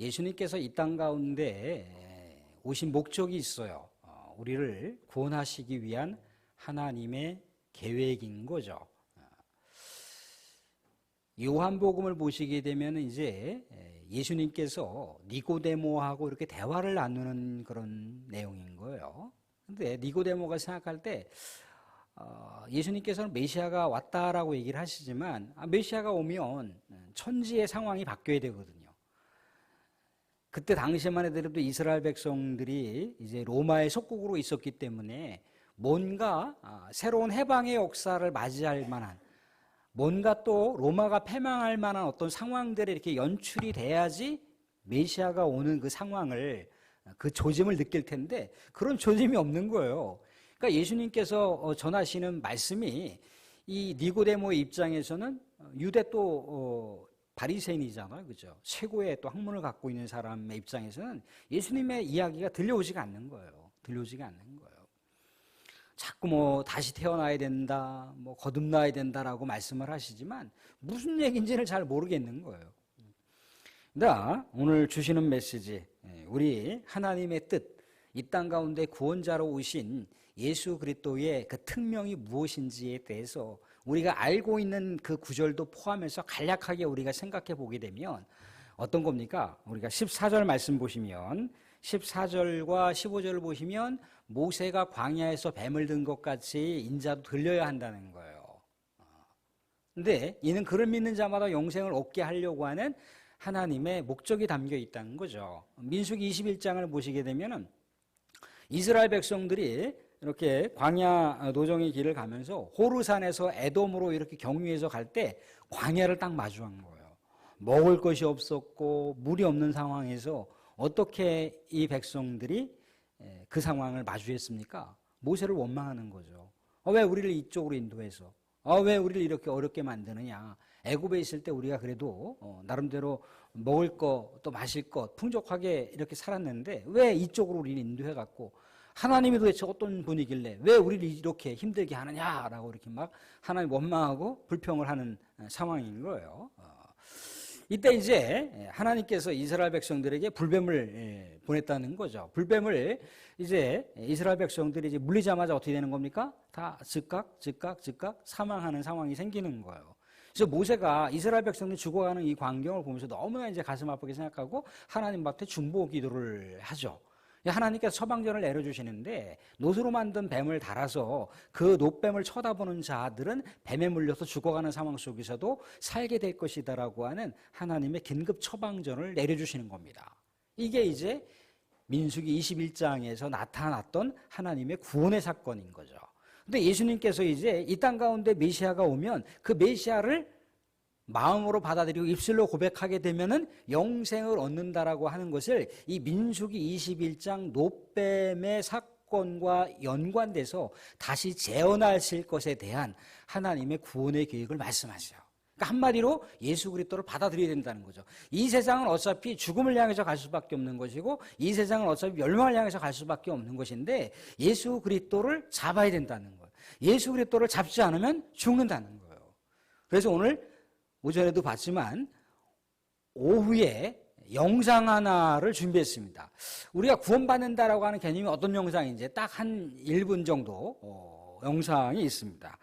예수님께서 이 땅 가운데 오신 목적이 있어요. 우리를 구원하시기 위한 하나님의 계획인 거죠. 요한복음을 보시게 되면 이제 예수님께서 니고데모하고 이렇게 대화를 나누는 그런 내용인 거예요. 근데 니고데모가 생각할 때 예수님께서는 메시아가 왔다라고 얘기를 하시지만 메시아가 오면 천지의 상황이 바뀌어야 되거든요. 그때 당시만 해도 이스라엘 백성들이 이제 로마의 속국으로 있었기 때문에 뭔가 새로운 해방의 역사를 맞이할 만한, 뭔가 또 로마가 패망할 만한 어떤 상황들이 이렇게 연출이 돼야지 메시아가 오는 그 상황을, 그 조짐을 느낄 텐데 그런 조짐이 없는 거예요. 그러니까 예수님께서 전하시는 말씀이 이 니고데모의 입장에서는 유대 또 바리새인이잖아요, 그죠? 최고의 또 학문을 갖고 있는 사람의 입장에서는 예수님의 이야기가 들려오지가 않는 거예요. 들려오지가 않는 거예요. 자꾸 뭐 다시 태어나야 된다, 뭐 거듭나야 된다라고 말씀을 하시지만 무슨 얘기인지를 잘 모르겠는 거예요. 자, 오늘 주시는 메시지, 우리 하나님의 뜻, 이 땅 가운데 구원자로 오신 예수 그리스도의 그 특명이 무엇인지에 대해서 우리가 알고 있는 그 구절도 포함해서 간략하게 우리가 생각해 보게 되면 어떤 겁니까? 우리가 14절 말씀 보시면 14절과 15절을 보시면 모세가 광야에서 뱀을 든 것 같이 인자도 들려야 한다는 거예요. 근데 이는 그를 믿는 자마다 영생을 얻게 하려고 하는 하나님의 목적이 담겨 있다는 거죠. 민수기 21장을 보시게 되면은 이스라엘 백성들이 이렇게 광야 노정의 길을 가면서 호르산에서 에돔으로 이렇게 경유해서 갈 때 광야를 딱 마주한 거예요. 먹을 것이 없었고 물이 없는 상황에서 어떻게 이 백성들이 그 상황을 마주했습니까? 모세를 원망하는 거죠. 왜 우리를 이쪽으로 인도해서? 왜 우리를 이렇게 어렵게 만드느냐? 애굽에 있을 때 우리가 그래도 나름대로 먹을 것 또 마실 것 풍족하게 이렇게 살았는데 왜 이쪽으로 우리를 인도해갖고 하나님이 도대체 어떤 분이길래 왜 우리를 이렇게 힘들게 하느냐라고 이렇게 막 하나님 원망하고 불평을 하는 상황인 거예요. 이때 이제 하나님께서 이스라엘 백성들에게 불뱀을 보냈다는 거죠. 불뱀을 이제 이스라엘 백성들이 이제 물리자마자 어떻게 되는 겁니까? 다 즉각 사망하는 상황이 생기는 거예요. 그래서 모세가 이스라엘 백성들이 죽어가는 이 광경을 보면서 너무나 이제 가슴 아프게 생각하고 하나님 앞에 중보 기도를 하죠. 하나님께서 처방전을 내려주시는데 노수로 만든 뱀을 달아서 그 노뱀을 쳐다보는 자들은 뱀에 물려서 죽어가는 상황 속에서도 살게 될 것이다라고 하는 하나님의 긴급 처방전을 내려주시는 겁니다. 이게 이제 민수기 21장에서 나타났던 하나님의 구원의 사건인 거죠. 근데 예수님께서 이제 이 땅 가운데 메시아가 오면 그 메시아를 마음으로 받아들이고 입술로 고백하게 되면은 영생을 얻는다라고 하는 것을 이 민수기 21장 노뱀의 사건과 연관돼서 다시 재현하실 것에 대한 하나님의 구원의 계획을 말씀하세요. 그러니까 한마디로 예수 그리스도를 받아들여야 된다는 거죠. 이 세상은 어차피 죽음을 향해서 갈 수밖에 없는 것이고 이 세상은 어차피 멸망을 향해서 갈 수밖에 없는 것인데 예수 그리스도를 잡아야 된다는 거예요. 예수 그리스도를 잡지 않으면 죽는다는 거예요. 그래서 오늘 오전에도 봤지만 오후에 영상 하나를 준비했습니다. 우리가 구원받는다라고 하는 개념이 어떤 영상인지 딱 한 1분 정도 영상이 있습니다.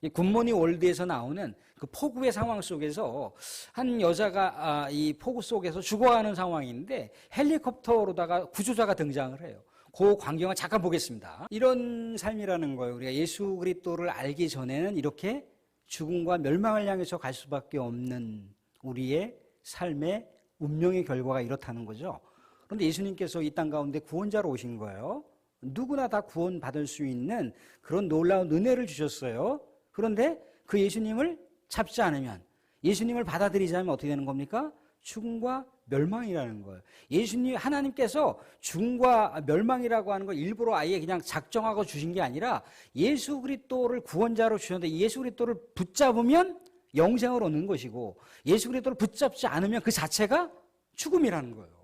이 굿모닝 월드에서 나오는 그 폭우의 상황 속에서 한 여자가 이 폭우 속에서 죽어가는 상황인데 헬리콥터로다가 구조자가 등장을 해요. 그 광경을 잠깐 보겠습니다. 이런 삶이라는 거예요. 우리가 예수 그리스도를 알기 전에는 이렇게 죽음과 멸망을 향해서 갈 수밖에 없는 우리의 삶의 운명의 결과가 이렇다는 거죠. 그런데 예수님께서 이 땅 가운데 구원자로 오신 거예요. 누구나 다 구원받을 수 있는 그런 놀라운 은혜를 주셨어요. 그런데 그 예수님을 잡지 않으면, 예수님을 받아들이지 않으면 어떻게 되는 겁니까? 죽음과 멸망이라는 거예요. 예수님, 하나님께서 죽음과 멸망이라고 하는 걸 일부러 아예 그냥 작정하고 주신 게 아니라 예수 그리스도를 구원자로 주셨는데 예수 그리스도를 붙잡으면 영생을 얻는 것이고 예수 그리스도를 붙잡지 않으면 그 자체가 죽음이라는 거예요.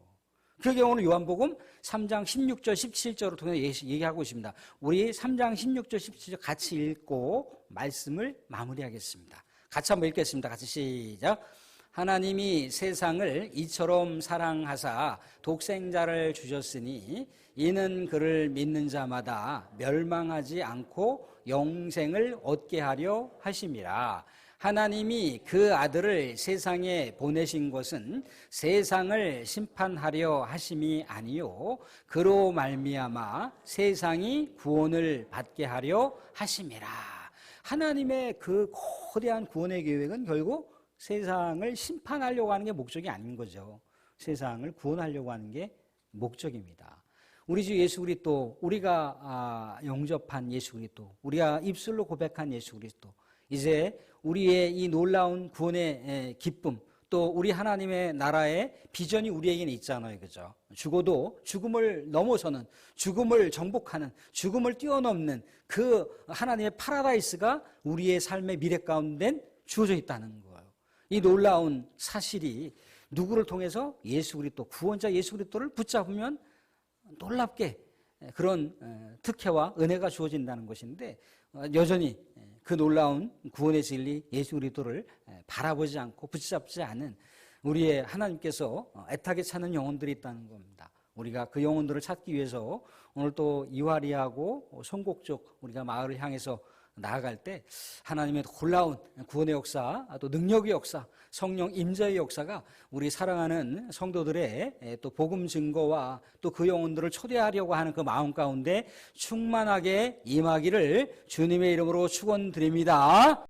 그게 오늘 요한복음 3장 16절 17절을 통해 얘기하고 있습니다. 우리 3장 16절 17절 같이 읽고 말씀을 마무리하겠습니다. 같이 한번 읽겠습니다. 같이 시작. 하나님이 세상을 이처럼 사랑하사 독생자를 주셨으니 이는 그를 믿는 자마다 멸망하지 않고 영생을 얻게 하려 하심이라. 하나님이 그 아들을 세상에 보내신 것은 세상을 심판하려 하심이 아니요 그로 말미암아 세상이 구원을 받게 하려 하심이라. 하나님의 그 거대한 구원의 계획은 결국 세상을 심판하려고 하는 게 목적이 아닌 거죠. 세상을 구원하려고 하는 게 목적입니다. 우리 주 예수 그리스도, 우리가 영접한 예수 그리스도, 우리가 입술로 고백한 예수 그리스도, 이제 우리의 이 놀라운 구원의 기쁨, 또 우리 하나님의 나라의 비전이 우리에게는 있잖아요. 그죠? 죽어도 죽음을 넘어서는, 죽음을 정복하는, 죽음을 뛰어넘는 그 하나님의 파라다이스가 우리의 삶의 미래 가운데 주어져 있다는 거예요. 이 놀라운 사실이 누구를 통해서? 예수 그리스도, 구원자 예수 그리스도를 붙잡으면 놀랍게 그런 특혜와 은혜가 주어진다는 것인데, 여전히 그 놀라운 구원의 진리 예수 그리스도를 바라보지 않고 붙잡지 않은 우리의 하나님께서 애타게 찾는 영혼들이 있다는 겁니다. 우리가 그 영혼들을 찾기 위해서 오늘 또 이화리하고 송곡적 우리가 마을을 향해서 나아갈 때 하나님의 놀라운 구원의 역사, 또 능력의 역사, 성령 임재의 역사가 우리 사랑하는 성도들의 또 복음 증거와 또 그 영혼들을 초대하려고 하는 그 마음 가운데 충만하게 임하기를 주님의 이름으로 축원드립니다.